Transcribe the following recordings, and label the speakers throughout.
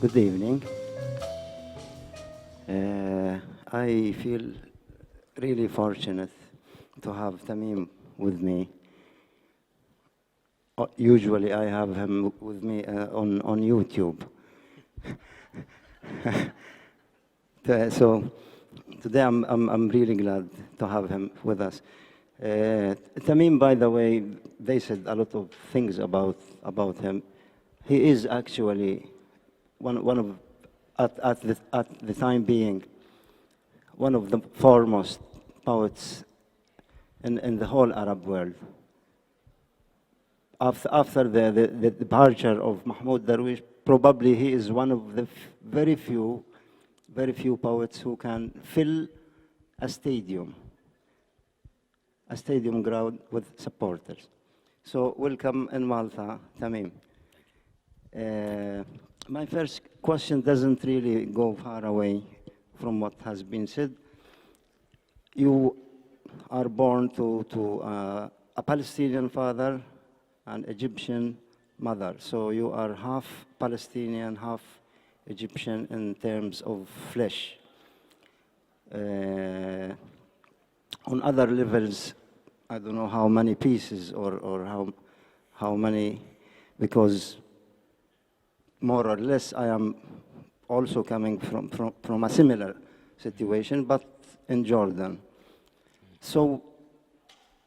Speaker 1: Good evening. I feel really fortunate to have Tamim with me. Usually I have him with me on YouTube. So today I'm really glad to have him with us. Tamim, by the way, they said a lot of things about him. He is actually one of, at the time being, one of the foremost poets in the whole Arab world. After the departure of Mahmoud Darwish, probably he is one of the very few poets who can fill a stadium ground with supporters. So welcome in Malta, Tamim. My first question doesn't really go far away from what has been said. You are born to a Palestinian father and Egyptian mother. So you are half Palestinian, half Egyptian in terms of flesh. On other levels, I don't know how many pieces or how many, because more or less I am also coming from a similar situation, but in Jordan. So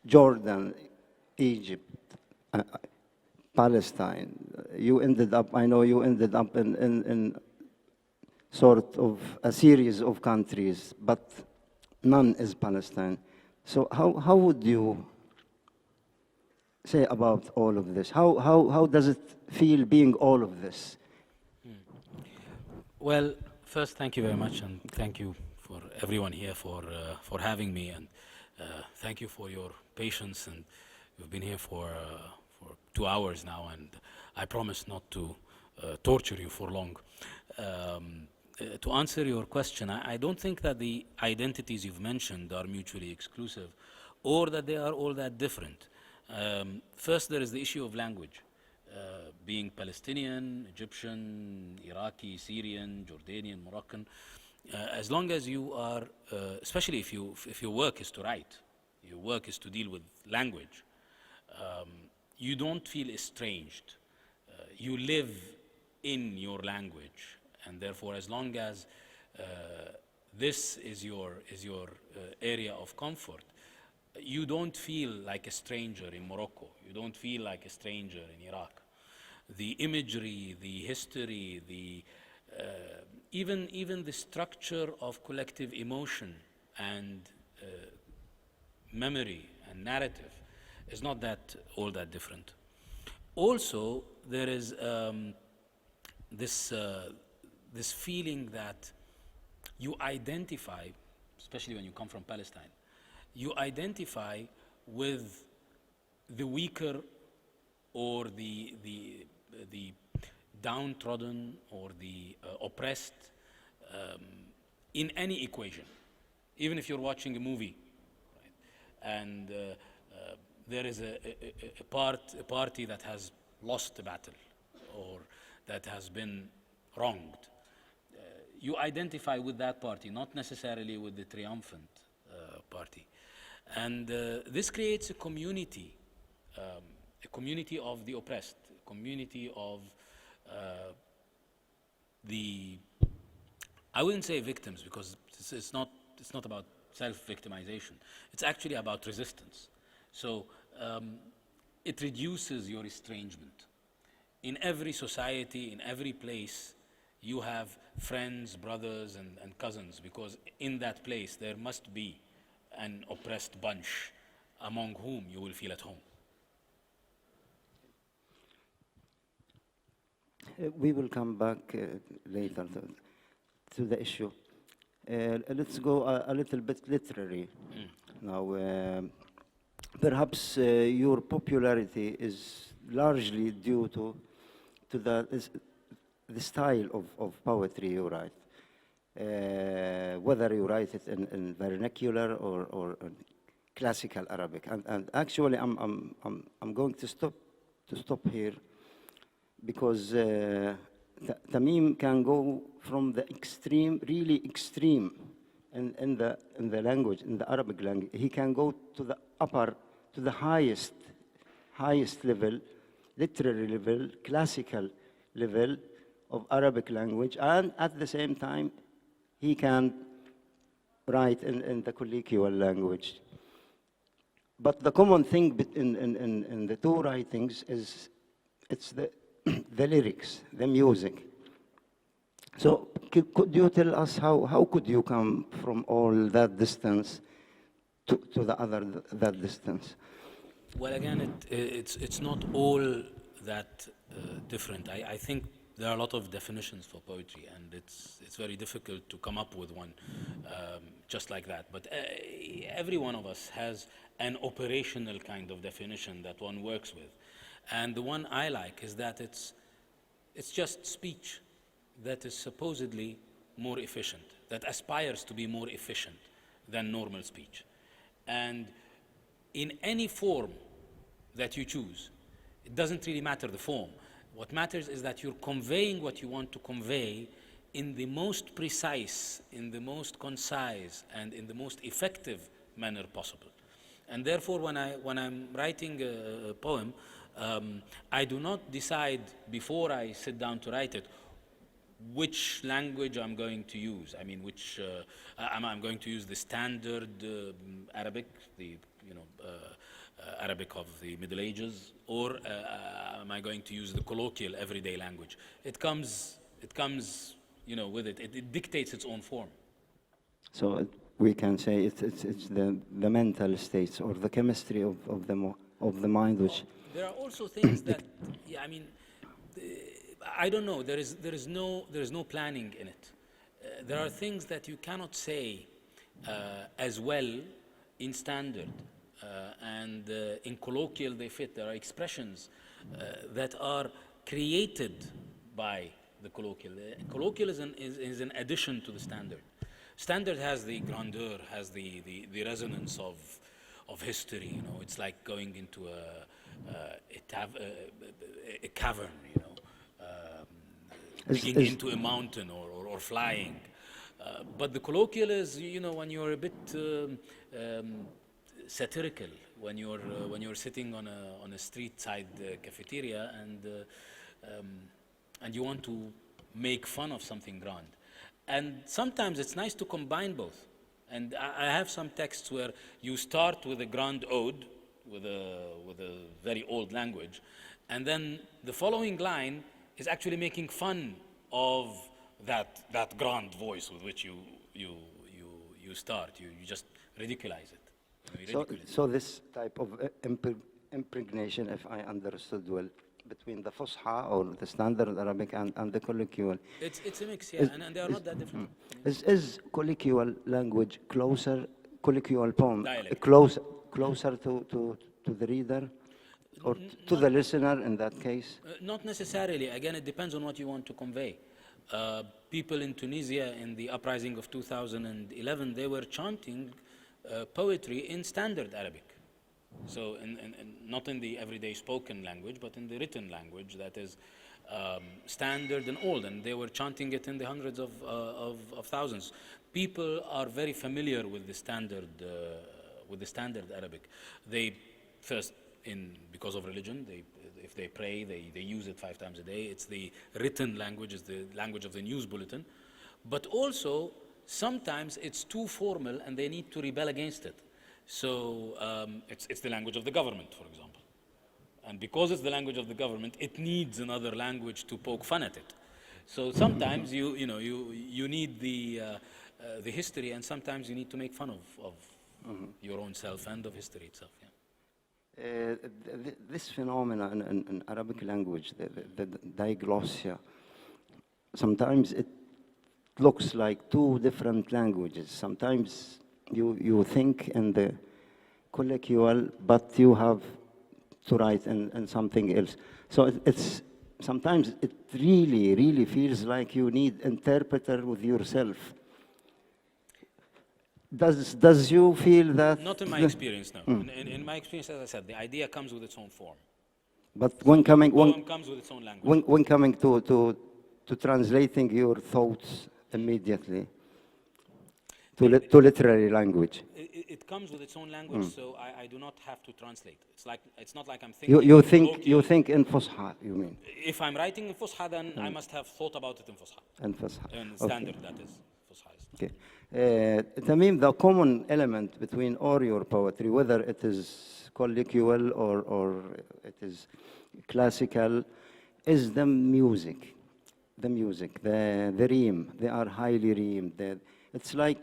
Speaker 1: Jordan, Egypt, Palestine, I know you ended up in sort of a series of countries, but none is Palestine. So how would you say about all of this? How does it feel being all of this?
Speaker 2: Well, first, thank you very much, and thank you for everyone here for having me, and thank you for your patience. And we've been here for 2 hours now, and I promise not to torture you for long. To answer your question, I don't think that the identities you've mentioned are mutually exclusive, or that they are all that different. First, there is the issue of language. Being Palestinian, Egyptian, Iraqi, Syrian, Jordanian, Moroccan, as long as you are, especially if your work is to write, your work is to deal with language, you don't feel estranged. You live in your language, and therefore, as long as this is your area of comfort, you don't feel like a stranger in Morocco. You don't feel like a stranger in Iraq. The imagery, the history, even the structure of collective emotion and memory and narrative is not all that different. Also, there is this feeling that you identify, especially when you come from Palestine, you identify with the weaker or the downtrodden or the oppressed in any equation. Even if you're watching a movie, right, and there is a party that has lost the battle or that has been wronged, you identify with that party, not necessarily with the triumphant party. And this creates a community of the oppressed, a community of I wouldn't say victims, because it's not about self-victimization. It's actually about resistance. So it reduces your estrangement. In every society, in every place, you have friends, brothers, and cousins, because in that place there must be an oppressed bunch among whom you will feel at home.
Speaker 1: We will come back later to the issue. Let's go a little bit literary now. Perhaps your popularity is largely due to the style of poetry you write. Whether you write it in vernacular or classical Arabic, and actually I'm going to stop here, because Tamim can go from the extreme, really extreme, in the language, in the Arabic language. He can go to the upper, to the highest level, literary level, classical level of Arabic language, and at the same time, he can write in the colloquial language. But the common thing in the two writings is it's the, the lyrics, the music. So could you tell us how could you come from all that distance to the other that distance?
Speaker 2: Well, again, it's not all that different. I think there are a lot of definitions for poetry, and it's very difficult to come up with one just like that. But every one of us has an operational kind of definition that one works with. And the one I like is that it's just speech that is supposedly more efficient, that aspires to be more efficient than normal speech. And in any form that you choose, it doesn't really matter the form. What matters is that you're conveying what you want to convey in the most precise, in the most concise, and in the most effective manner possible. And therefore, when I'm writing a poem, I do not decide before I sit down to write it which language I'm going to use. I mean, which I'm going to use the standard Arabic, the Arabic of the Middle Ages, or am I going to use the colloquial everyday language? It comes, with it. It dictates its own form.
Speaker 1: So we can say it's the mental states or the chemistry of the mind, which.
Speaker 2: There are also things that, I don't know. There is no planning in it. There are things that you cannot say as well in standard, and in colloquial they fit. There are expressions that are created by the colloquial. Colloquial is an addition to the standard. Standard has the grandeur, has the resonance of history. It's like going into a cavern. Digging into a mountain or flying. But the colloquial is, when you're a bit satirical, when you're sitting on a street side cafeteria and you want to make fun of something grand. And sometimes it's nice to combine both. And I have some texts where you start with a grand ode, with a very old language, and then the following line is actually making fun of that grand voice with which you start. You just ridiculize it.
Speaker 1: So this type of impregnation, if I understood well, between the Fusha or the standard Arabic and the colloquial.
Speaker 2: It's a mix, yeah, and they are not that different.
Speaker 1: Is colloquial language colloquial poem
Speaker 2: Dialect.
Speaker 1: closer to the reader? Or to the listener in that case?
Speaker 2: Not necessarily. Again, it depends on what you want to convey. People in Tunisia in the uprising of 2011, they were chanting poetry in standard Arabic. So not in the everyday spoken language, but in the written language that is standard and old. And they were chanting it in the hundreds of thousands. People are very familiar with the standard Arabic. They first, because of religion, if they pray, they use it 5 times a day. It's the written language, it's the language of the news bulletin. But also, sometimes it's too formal and they need to rebel against it. So it's the language of the government, for example. And because it's the language of the government, it needs another language to poke fun at it. So sometimes you need the history, and sometimes you need to make fun of your own self and of history itself. Yeah.
Speaker 1: This phenomenon in Arabic language, the diglossia, sometimes it looks like two different languages. Sometimes you think in the colloquial, but you have to write in something else. So sometimes it really feels like you need interpreter with yourself. Does you feel that?
Speaker 2: Not in my experience, no. In my experience, as I said, the idea comes with its own form.
Speaker 1: But when coming,
Speaker 2: poem comes with its own language.
Speaker 1: When coming to to translating your thoughts immediately to literary language.
Speaker 2: It comes with its own language, so I do not have to translate. It's not like I'm thinking.
Speaker 1: You think in Fusha, you mean?
Speaker 2: If I'm writing in Fusha, then I must have thought about it in Fusha.
Speaker 1: In Fusha.
Speaker 2: In standard, that is. Fusha is.
Speaker 1: Okay. Tamim, the common element between all your poetry, whether it is colloquial or it is classical, is the music. The music, the rhyme. They are highly rhymed. It's like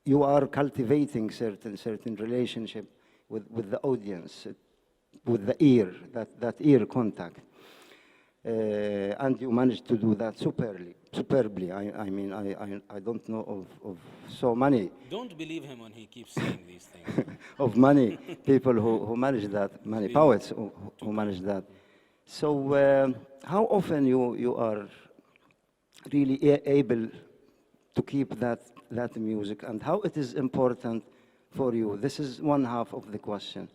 Speaker 1: you are cultivating certain relationship with the audience, with the ear, that ear contact. And you managed to do that superbly. I mean, I don't know of so many.
Speaker 2: Don't believe him when he keeps saying these things.
Speaker 1: Of many people who manage that, many poets who manage that. So how often you are really able to keep that music, and how it is important for you? This is one half of the question.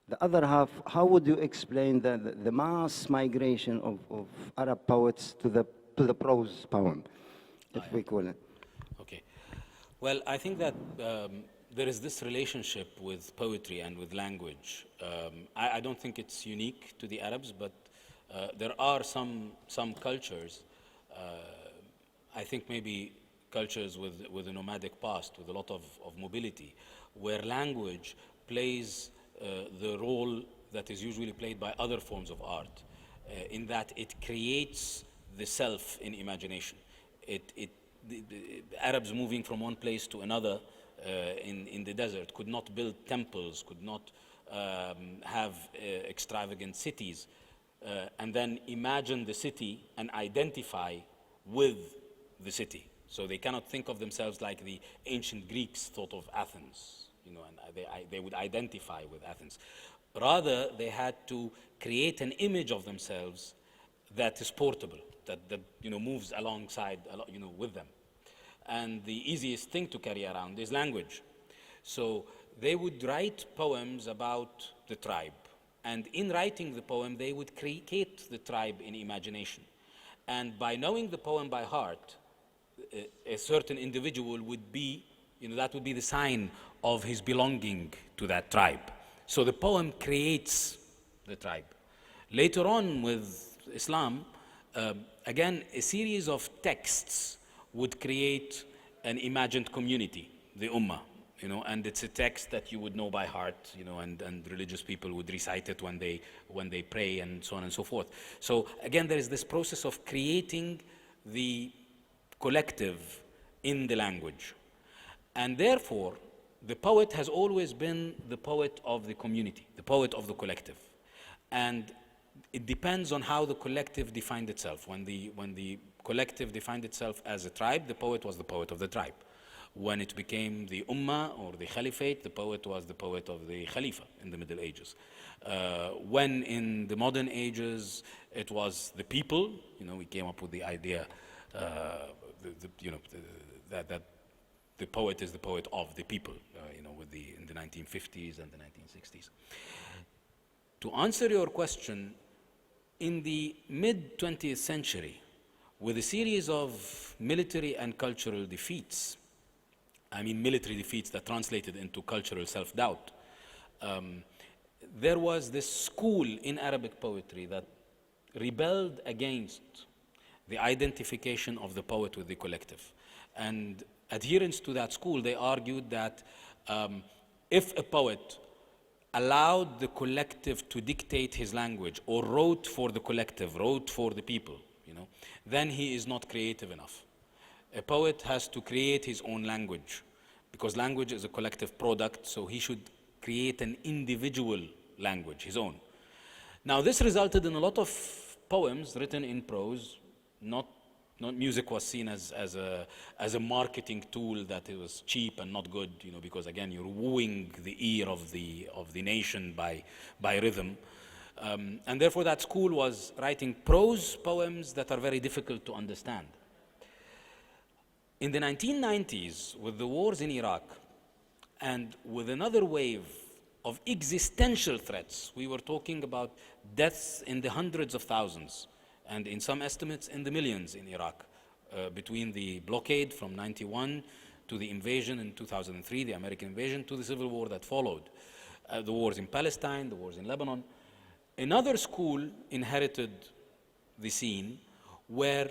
Speaker 1: The other half, how would you explain the mass migration of Arab poets to the prose poem, if we call it?
Speaker 2: Okay. Well, I think that there is this relationship with poetry and with language. I don't think it's unique to the Arabs, but there are some cultures, I think maybe cultures with a nomadic past, with a lot of mobility, where language plays the role that is usually played by other forms of art, in that it creates the self in imagination. The Arabs moving from one place to another in the desert could not build temples, could not have extravagant cities, and then imagine the city and identify with the city. So they cannot think of themselves like the ancient Greeks thought of Athens, and they would identify with Athens. Rather, they had to create an image of themselves that is portable, that moves alongside, with them. And the easiest thing to carry around is language. So they would write poems about the tribe. And in writing the poem, they would create the tribe in imagination. And by knowing the poem by heart, a certain individual would be, that would be the sign of his belonging to that tribe. So the poem creates the tribe. Later on with Islam, again, a series of texts would create an imagined community, the Ummah, and it's a text that you would know by heart, and religious people would recite it when they pray and so on and so forth. So again, there is this process of creating the collective in the language. And therefore, the poet has always been the poet of the community, the poet of the collective. And it depends on how the collective defined itself. When the collective defined itself as a tribe, the poet was the poet of the tribe. When it became the Ummah or the Caliphate, the poet was the poet of the Khalifa in the Middle Ages. When in the modern ages, it was the people, we came up with the idea that the poet is the poet of the people, in the 1950s and the 1960s. To answer your question, in the mid-20th century, with a series of military and cultural defeats, military defeats that translated into cultural self-doubt, there was this school in Arabic poetry that rebelled against the identification of the poet with the collective. And adherents to that school, they argued that if a poet allowed the collective to dictate his language, or wrote for the collective, wrote for the people, then he is not creative enough. A poet has to create his own language, because language is a collective product, so he should create an individual language, his own. Now, this resulted in a lot of poems written in prose. Not music was seen as a marketing tool, that it was cheap and not good, because again, you're wooing the ear of the nation by rhythm. And therefore that school was writing prose poems that are very difficult to understand. In the 1990s, with the wars in Iraq, and with another wave of existential threats, we were talking about deaths in the hundreds of thousands and in some estimates in the millions in Iraq, between the blockade from 91 to the invasion in 2003, the American invasion, to the civil war that followed. The wars in Palestine, the wars in Lebanon. Another school inherited the scene where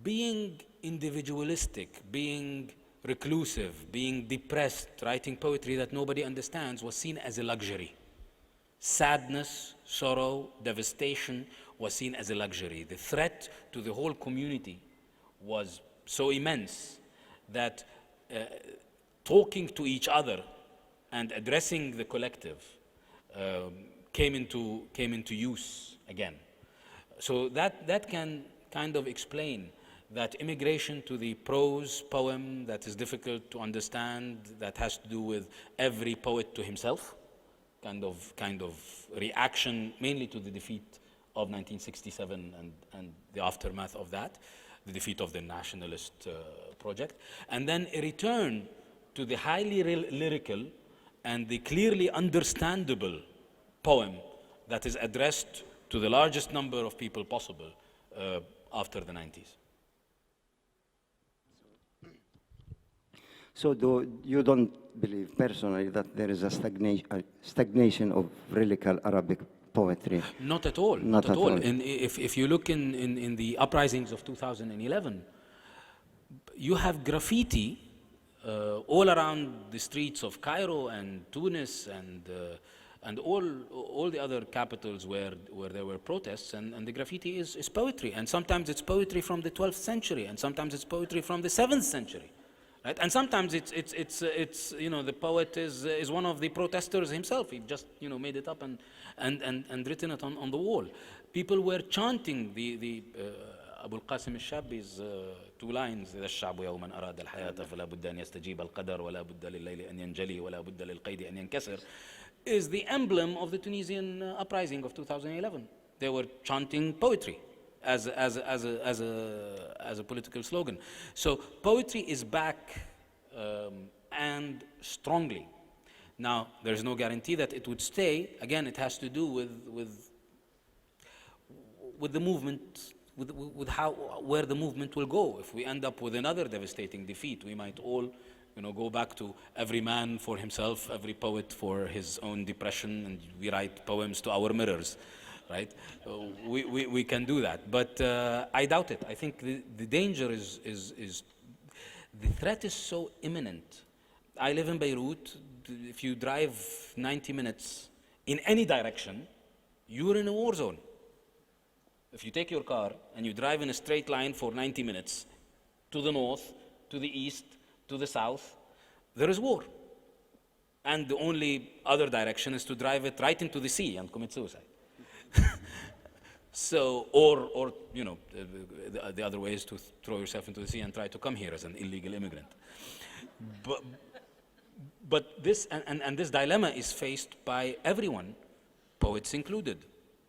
Speaker 2: being individualistic, being reclusive, being depressed, writing poetry that nobody understands was seen as a luxury. Sadness, sorrow, devastation was seen as a luxury. The threat to the whole community was so immense that talking to each other and addressing the collective came into use again. So that can kind of explain that immigration to the prose poem that is difficult to understand, that has to do with every poet to himself, kind of reaction mainly to the defeat of 1967 and the aftermath of that, the defeat of the nationalist project, and then a return to the highly lyrical and the clearly understandable poem that is addressed to the largest number of people possible after the 90s.
Speaker 1: So you don't believe personally that there is a stagnation of lyrical Arabic poetry?
Speaker 2: Not at all. Not at all. And if you look in the uprisings of 2011, you have graffiti all around the streets of Cairo and Tunis and all the other capitals where there were protests, and the graffiti is poetry, and sometimes it's poetry from the 12th century, and sometimes it's poetry from the 7th century. Right? And sometimes it's the poet is one of the protesters himself. He just made it up and written it on the wall. People were chanting the Abu al-Qasim al-Shabi's 2 lines: إذا الشعب يوما أراد الحياة فلا بد أن يستجيب القدر ولا بد لليل أن ينجلي ولا بد للقيد أن ينكسر, is the emblem of the Tunisian uprising of 2011. They were chanting poetry as a political slogan. So poetry is back and strongly. Now, there's no guarantee that it would stay. Again, it has to do with the movement, with where the movement will go. If we end up with another devastating defeat, we might all go back to every man for himself, every poet for his own depression, and we write poems to our mirrors. Right? We can do that, but I doubt it. I think the danger is the threat is so imminent. I live in Beirut. If you drive 90 minutes in any direction, you're in a war zone. If you take your car and you drive in a straight line for 90 minutes to the north, to the east, to the south, there is war. And the only other direction is to drive it right into the sea and commit suicide. So, or the other way is to throw yourself into the sea and try to come here as an illegal immigrant. But this and this dilemma is faced by everyone, poets included,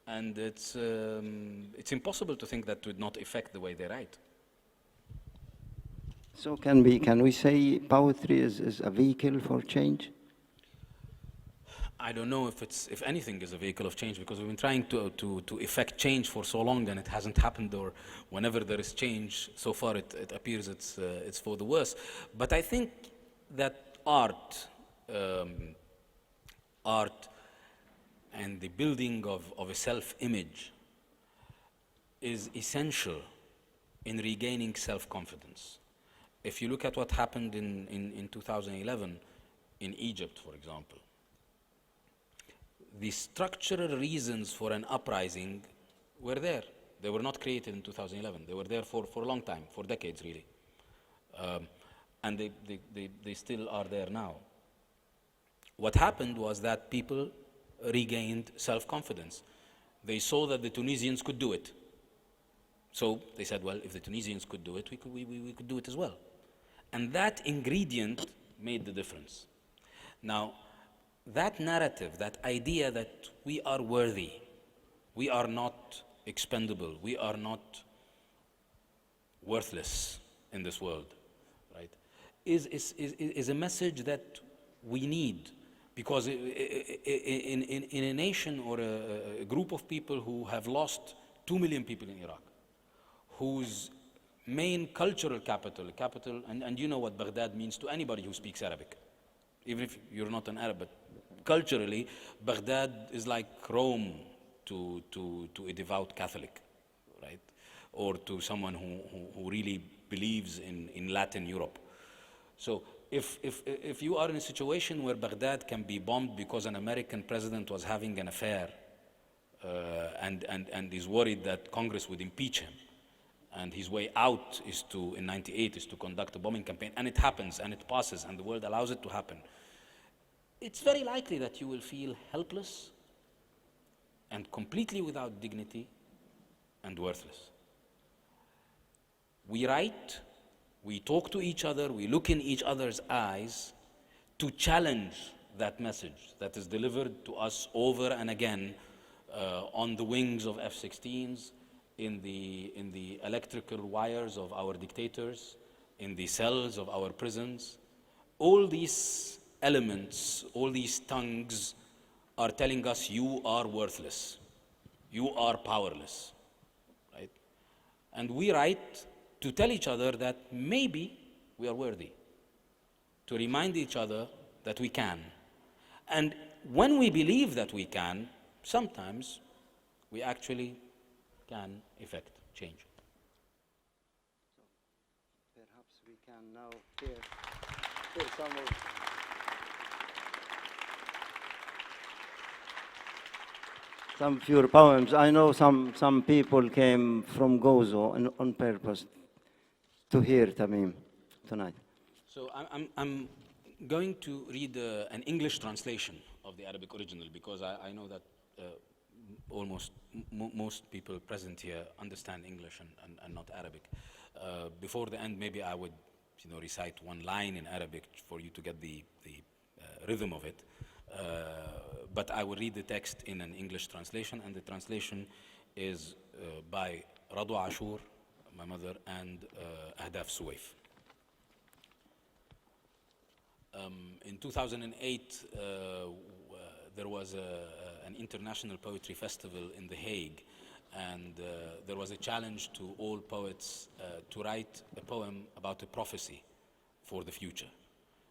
Speaker 2: and it's impossible to think that would not affect the way they write.
Speaker 1: So can we say poetry is a vehicle for change?
Speaker 2: I don't know if anything is a vehicle of change, because we've been trying to effect change for so long and it hasn't happened, or whenever there is change, so far it appears it's for the worse. But I think that art and the building of a self-image is essential in regaining self-confidence. If you look at what happened in 2011 in Egypt, for example, the structural reasons for an uprising were there. They were not created in 2011. They were there for a long time, for decades really. And they still are there now. What happened was that people regained self-confidence. They saw that the Tunisians could do it. So they said, well, if the Tunisians could do it, we could do it as well. And that ingredient made the difference. Now, that narrative, that idea that we are worthy, we are not expendable, we are not worthless in this world, right, is a message that we need, because in a nation or a group of people who have lost 2 million people in Iraq, whose main cultural capital, and you know what Baghdad means to anybody who speaks Arabic, even if you're not an Arab, but culturally, Baghdad is like Rome to a devout Catholic, right? Or to someone who really believes in Latin Europe. So if you are in a situation where Baghdad can be bombed because an American president was having an affair and is worried that Congress would impeach him, and his way out is to, in '98, is to conduct a bombing campaign, and it happens, and it passes, and the world allows it to happen, it's very likely that you will feel helpless and completely without dignity and worthless. We write, we talk to each other, we look in each other's eyes to challenge that message that is delivered to us over and again on the wings of F-16s, in the electrical wires of our dictators, in the cells of our prisons. All these elements, all these tongues are telling us you are worthless, you are powerless, right? And we write to tell each other that maybe we are worthy, to remind each other that we can. And when we believe that we can, sometimes we actually can effect change.
Speaker 1: So perhaps we can now hear some of your poems. I know some people came from Gozo on purpose to hear Tamim tonight.
Speaker 2: So I'm going to read an English translation of the Arabic original, because I know that most people present here understand English and not Arabic. Before the end, maybe I would recite one line in Arabic for you to get the rhythm of it. But I will read the text in an English translation, and the translation is by Radu Ashur, my mother, and Ahdaf Suwaif. In 2008, there was an international poetry festival in The Hague, and there was a challenge to all poets to write a poem about a prophecy for the future.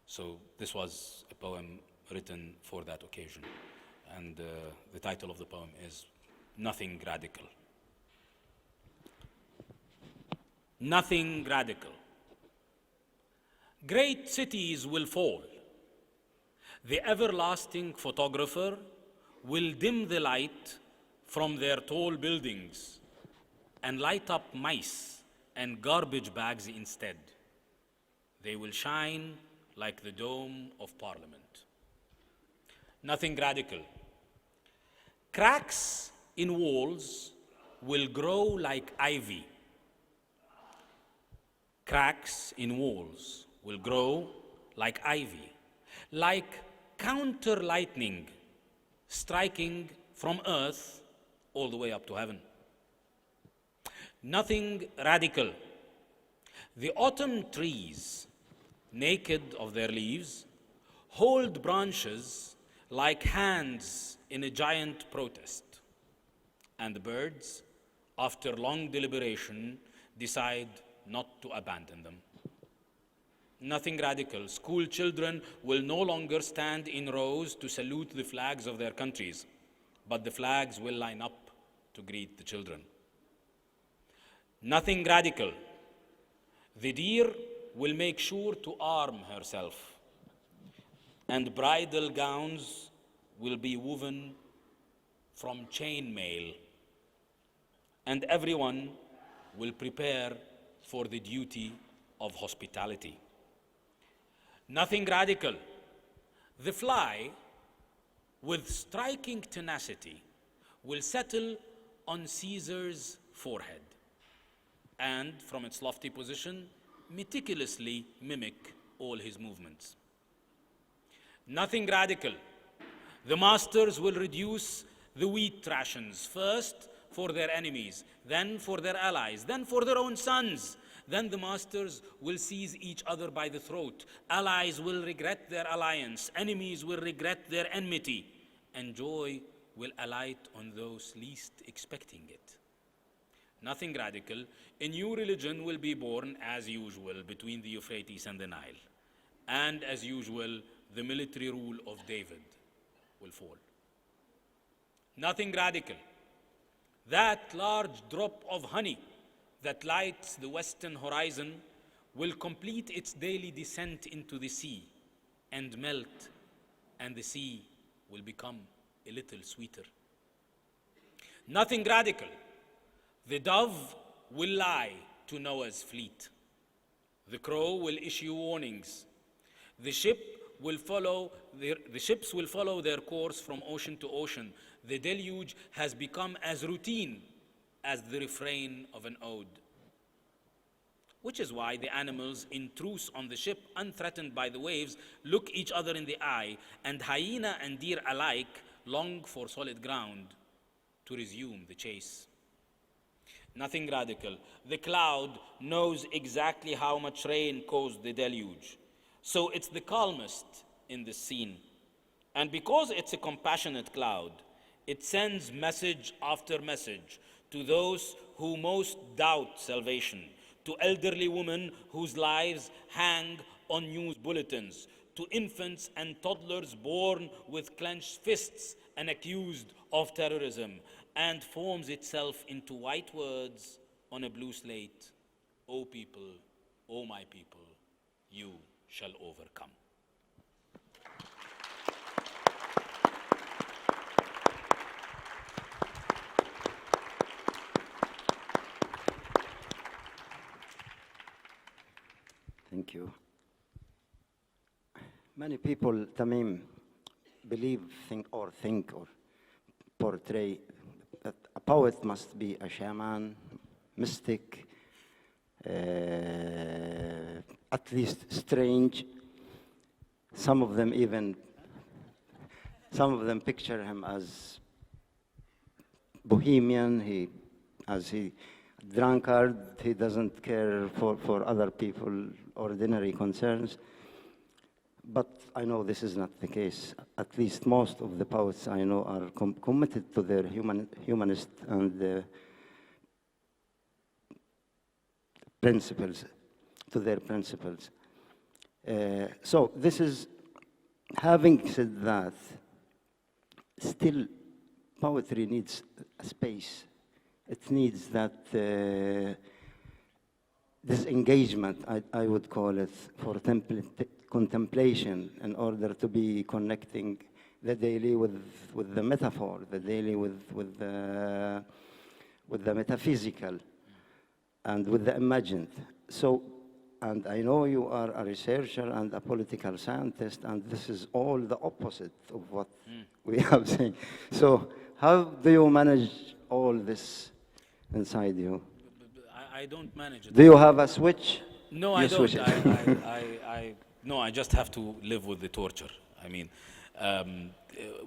Speaker 2: So this was a poem written for that occasion, and the title of the poem is Nothing Radical. Nothing radical. Great cities will fall. The everlasting photographer will dim the light from their tall buildings and light up mice and garbage bags instead. They will shine like the dome of Parliament. Nothing radical. Cracks in walls will grow like ivy. Cracks in walls will grow like ivy, like counter lightning striking from earth all the way up to heaven. Nothing radical. The autumn trees, naked of their leaves, hold branches like hands in a giant protest. And the birds, after long deliberation, decide not to abandon them. Nothing radical. School children will no longer stand in rows to salute the flags of their countries, but the flags will line up to greet the children. Nothing radical. The deer will make sure to arm herself, and bridal gowns will be woven from chain mail, and everyone will prepare for the duty of hospitality. Nothing radical. The fly, with striking tenacity, will settle on Caesar's forehead, and from its lofty position, meticulously mimic all his movements. Nothing radical. The masters will reduce the wheat rations, first for their enemies, then for their allies, then for their own sons. Then the masters will seize each other by the throat. Allies will regret their alliance. Enemies will regret their enmity. And joy will alight on those least expecting it. nothing radical. A new religion will be born as usual between the Euphrates and the Nile. And as usual, the military rule of David will fall. Nothing radical. That large drop of honey that lights the western horizon will complete its daily descent into the sea and melt, and the sea will become a little sweeter. Nothing radical. The dove will lie to Noah's fleet. The crow will issue warnings. The ships will follow their course from ocean to ocean. The deluge has become as routine as the refrain of an ode. Which is why the animals in truce on the ship, unthreatened by the waves, look each other in the eye, and hyena and deer alike long for solid ground to resume the chase. Nothing radical. The cloud knows exactly how much rain caused the deluge. So it's the calmest in the scene. And because it's a compassionate cloud, it sends message after message to those who most doubt salvation, to elderly women whose lives hang on news bulletins, to infants and toddlers born with clenched fists and accused of terrorism, and forms itself into white words on a blue slate. O people, O my people, you shall overcome.
Speaker 1: Thank you. Many people, Tamim, believe, think or portray that a poet must be a shaman, mystic, at least strange. Some of them picture him as bohemian, he drunkard, he doesn't care for other people, ordinary concerns. But I know this is not the case. At least most of the poets I know are committed to their humanist and principles, to their principles. So this is, having said that, still poetry needs a space. It needs that this engagement, I would call it, for contemplation, in order to be connecting the daily with the metaphor, the daily with the metaphysical, and with the imagined. So, and I know you are a researcher and a political scientist, and this is all the opposite of what we have seen. So how do you manage all this inside you?
Speaker 2: I don't manage it.
Speaker 1: Do you have a switch?
Speaker 2: No,
Speaker 1: You
Speaker 2: I don't.
Speaker 1: switch it.
Speaker 2: No, I just have to live with the torture. I mean,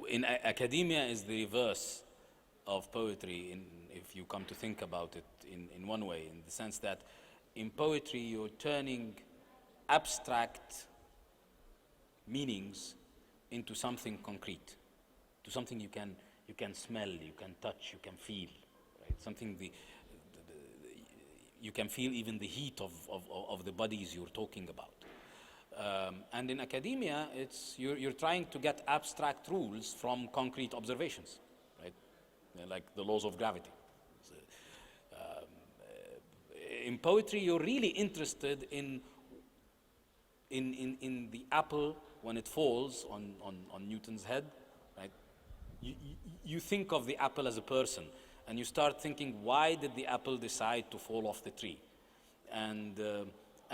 Speaker 2: in academia is the reverse of poetry, if you come to think about it in one way, in the sense that in poetry you're turning abstract meanings into something concrete, to something you can smell, you can touch, you can feel, right? Something you can feel even the heat of the bodies you're talking about. And in academia, you're trying to get abstract rules from concrete observations, right? Like the laws of gravity. In poetry, you're really interested in the apple when it falls on Newton's head, right? You think of the apple as a person, and you start thinking, why did the apple decide to fall off the tree? And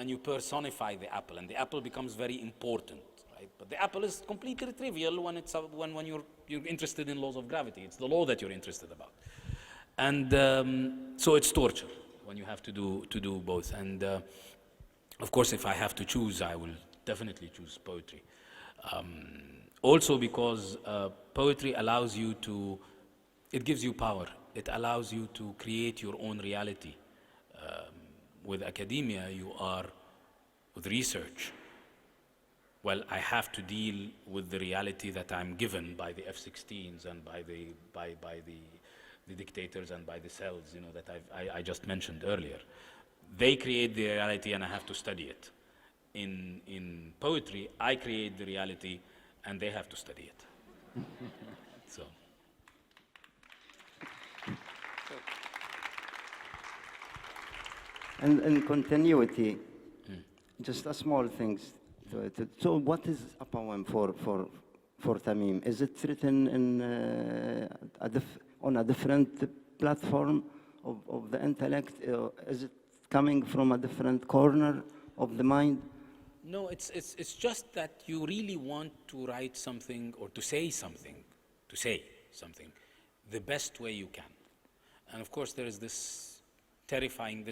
Speaker 2: you personify the apple, and the apple becomes very important, right? But the apple is completely trivial when you're interested in laws of gravity. It's the law that you're interested about, and so it's torture when you have to do both. And of course, if I have to choose, I will definitely choose poetry. Also because poetry allows you to, it gives you power. It allows you to create your own reality. With academia, you are, with research, well, I have to deal with the reality that I'm given by the F-16s and by the the dictators and by the cells, that I just mentioned earlier. They create the reality and I have to study it. In poetry, I create the reality and they have to study it. So.
Speaker 1: And in continuity, just a small things. So what is a poem for Tamim? Is it written in, on a different platform of the intellect? Is it coming from a different corner of the mind?
Speaker 2: No, it's just that you really want to write something or to say something the best way you can. And of course there is this is terrifying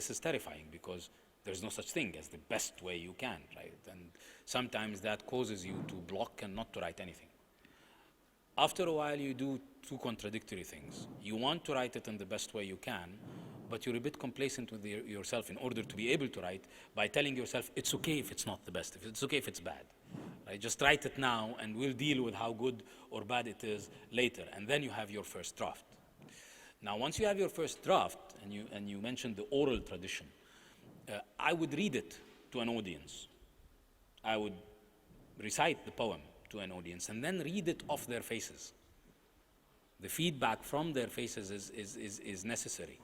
Speaker 2: because there's no such thing as the best way you can, right? And sometimes that causes you to block and not to write anything. After a while you do two contradictory things. You want to write it in the best way you can, but you're a bit complacent with yourself in order to be able to write by telling yourself it's okay if it's not the best, if it's okay if it's bad. Right? Just write it now and we'll deal with how good or bad it is later, and then you have your first draft. Now once you have your first draft, and you mentioned the oral tradition, I would read it to an audience. I would recite the poem to an audience and then read it off their faces. The feedback from their faces is necessary.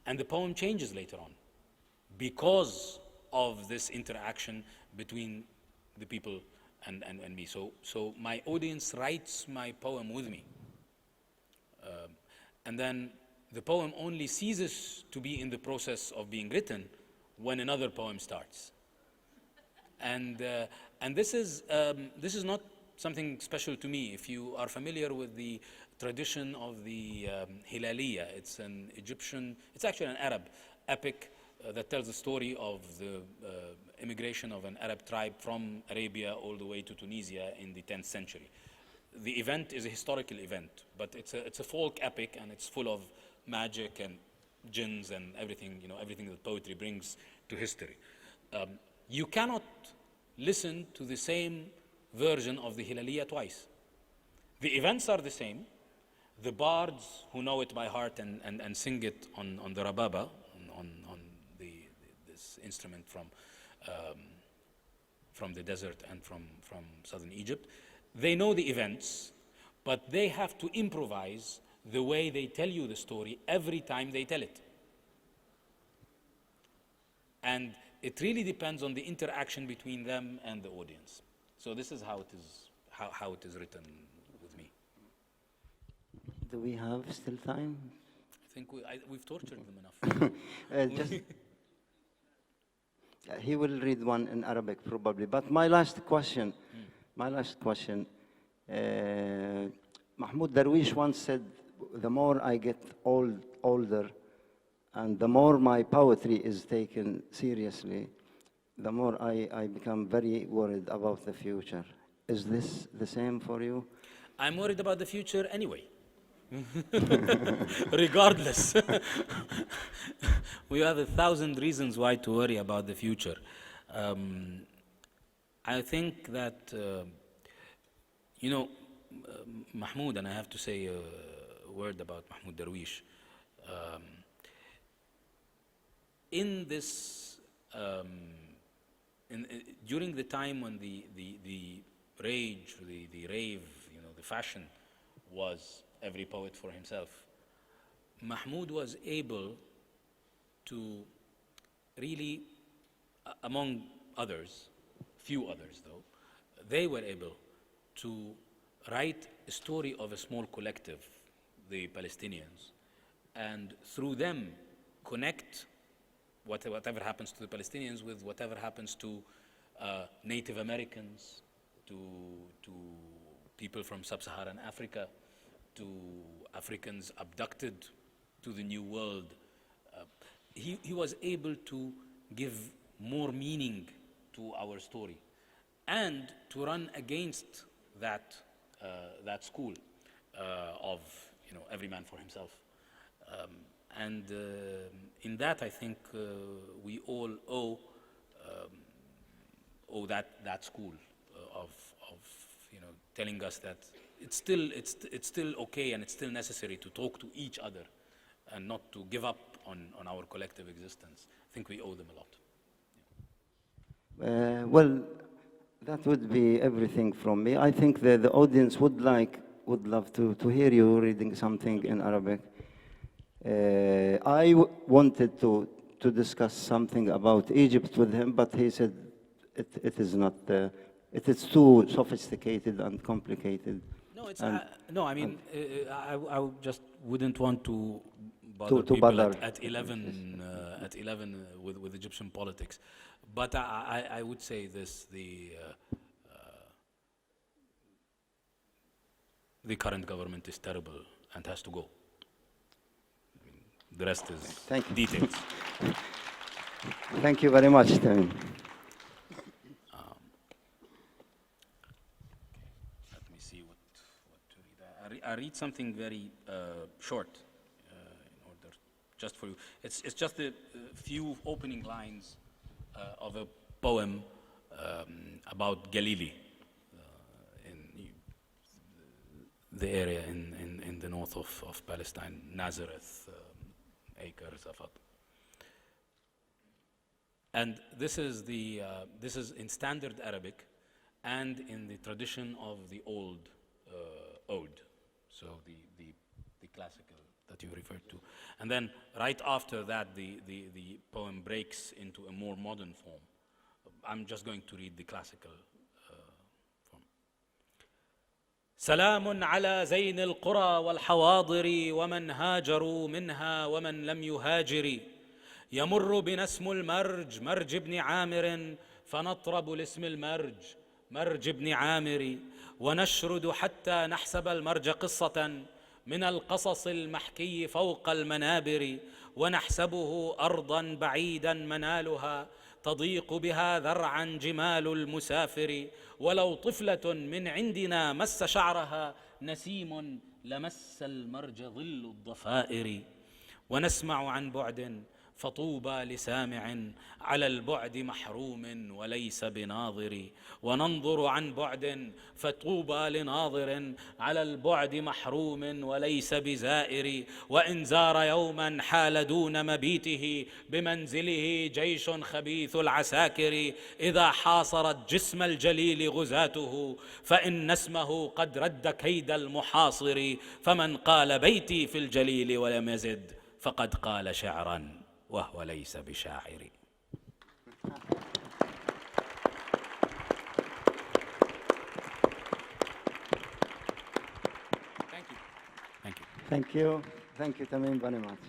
Speaker 2: And the poem changes later on because of this interaction between the people and me. So my audience writes my poem with me. And then the poem only ceases to be in the process of being written when another poem starts. And this is not something special to me. If you are familiar with the tradition of the Hilaliya, it's actually an Arab epic that tells the story of the immigration of an Arab tribe from Arabia all the way to Tunisia in the 10th century. The event is a historical event, but it's a folk epic, and it's full of magic and jinns and everything, everything that poetry brings to history. You cannot listen to the same version of the Hilaliya twice. The events are the same. The bards who know it by heart and sing it on the rababa, on this instrument from the desert and from southern Egypt, they know the events, but they have to improvise the way they tell you the story every time they tell it. And it really depends on the interaction between them and the audience. So this is how it is written with me.
Speaker 1: Do we have still time?
Speaker 2: I think we've tortured them enough.
Speaker 1: He will read one in Arabic probably. But my last question, Mahmoud Darwish once said, the more I get older and the more my poetry is taken seriously, the more I become very worried about the future. Is this the same for you?
Speaker 2: I'm worried about the future anyway. Regardless. We have 1,000 reasons why to worry about the future. I think that, Mahmoud, and I have to say a word about Mahmoud Darwish. In this, during the time when the rage, the rave, the fashion was every poet for himself, Mahmoud was able to really, among others, few others though, they were able to write a story of a small collective, the Palestinians, and through them connect whatever happens to the Palestinians with whatever happens to Native Americans, to people from sub-Saharan Africa, to Africans abducted to the New World. He was able to give more meaning to our story and to run against that school of every man for himself. And in that, I think we all owe that school of telling us that it's still okay and it's still necessary to talk to each other and not to give up on our collective existence. I think we owe them a lot.
Speaker 1: Well, that would be everything from me. I think the audience would love to hear you reading something in Arabic. I wanted to discuss something about Egypt with him, but he said it is not. It is too sophisticated and complicated.
Speaker 2: No, it's
Speaker 1: And-
Speaker 2: no. I mean, I just wouldn't want to bother
Speaker 1: To
Speaker 2: people
Speaker 1: bother.
Speaker 2: at 11 with Egyptian politics. But I would say this: the current government is terrible and has to go. I mean, the rest is
Speaker 1: Thank you.
Speaker 2: details.
Speaker 1: Thank you very much, Tamim.
Speaker 2: Let me see what to read. I read something very short in order, just for you. It's just a few opening lines of a poem about Galilee, in the area in the north of Palestine, Nazareth, Acre, Safat. And this is in standard Arabic and in the tradition of the old ode, so the classical that you referred to. And then right after that, the poem breaks into a more modern form. I'm just going to read the classical form. سلام على زين القرى والحواضر ومن هاجروا منها ومن لم يهاجر يمر بنا اسم المرج مرج بن عامر فنطرب لاسم المرج مرج بن عامر ونشرد حتى نحسب المرج قصة من القصص المحكي فوق المنابر ونحسبه أرضا بعيدا منالها تضيق بها ذرعا جمال المسافر ولو طفلة من عندنا مس شعرها نسيم لمس المرج ظل الضفائر ونسمع عن بعد فطوبى لسامع على البعد محروم وليس بناظر وننظر عن بعد فطوبى لناظر على البعد محروم وليس بزائر وإن زار يوما حال دون مبيته بمنزله جيش خبيث العساكر إذا حاصرت جسم الجليل غزاته فإن اسمه قد رد كيد المحاصر فمن قال بيتي في الجليل ولم يزد فقد قال شعرا وهو ليس بشاعر. Thank you.
Speaker 1: Thank you. Thank you, Tamim, very much.